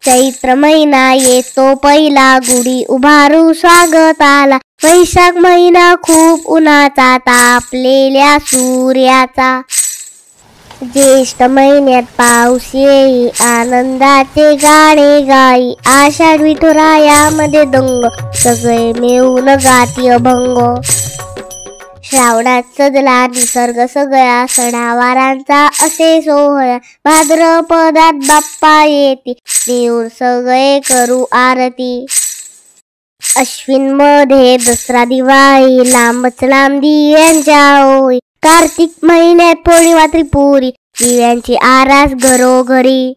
चैत्र महिना येतो पहिला, गुढी उभारू स्वागताला. वैशाख महिना खूप उन्हाचा, तापलेल्या सूर्याचा. ज्येष्ठ महिन्यात पाऊस येई, आनंदाचे गाणे गाई. आषाढ विठुरायामध्ये दंग, सगळे मिळून गाती अभंग. श्रावणात सजला निसर्ग सगळा, सणावारांचा असे सोहळा. भाद्रपदात बाप्पा येती, नेऊन सगळे करू आरती. अश्विन मध्ये दसरा दिवाळी, लांबच लांब दिव्यांच्या ओळी. कार्तिक महिन्यात पौर्णिमा त्रिपुरी, दिव्यांची आरास घरोघरी.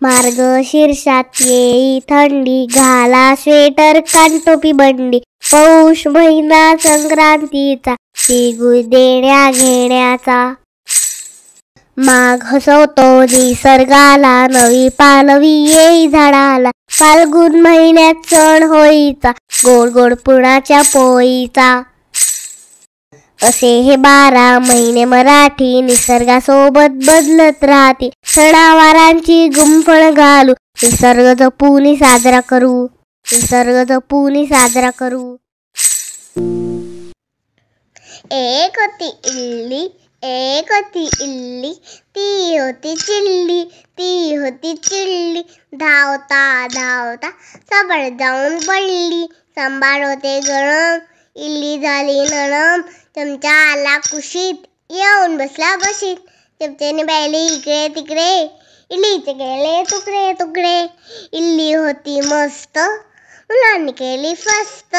मार्गशीर्षात येई थंडी, घाला स्वेटर कानटोपी बंडी. पौष महिना संक्रांतीचा, तिळगुळ देण्या घेण्याचा. माघ हसवतो निसर्गाला, नवी पालवी येई झाडाला. फाल्गुन महिन्यात सण होळीचा, गोड गोड पुरणाच्या पोळीचा. असे हे 12 महिने मराठी, निसर्गासोबत बदलत राहते. सणावारांची गुंफण घालू, निसर्ग जपून साजरा करू. निसर्ग जपून साजरा करू. एक होती इल्ली, एक होती इल्ली, ती होती चिल्ली, ती होती चिल्ली. धावता धावता सबळ जाऊन पडली, सांबार होते गरम, इल्ली झाली नरम. चमचा आला कुशीत, येऊन बसला बशीत. चमच्याने पाहिले इकडे तिकडे, इल्लीचे गेले तुकडे तुकडे. इल्ली होती मस्त, मुलांनी केली फस्त.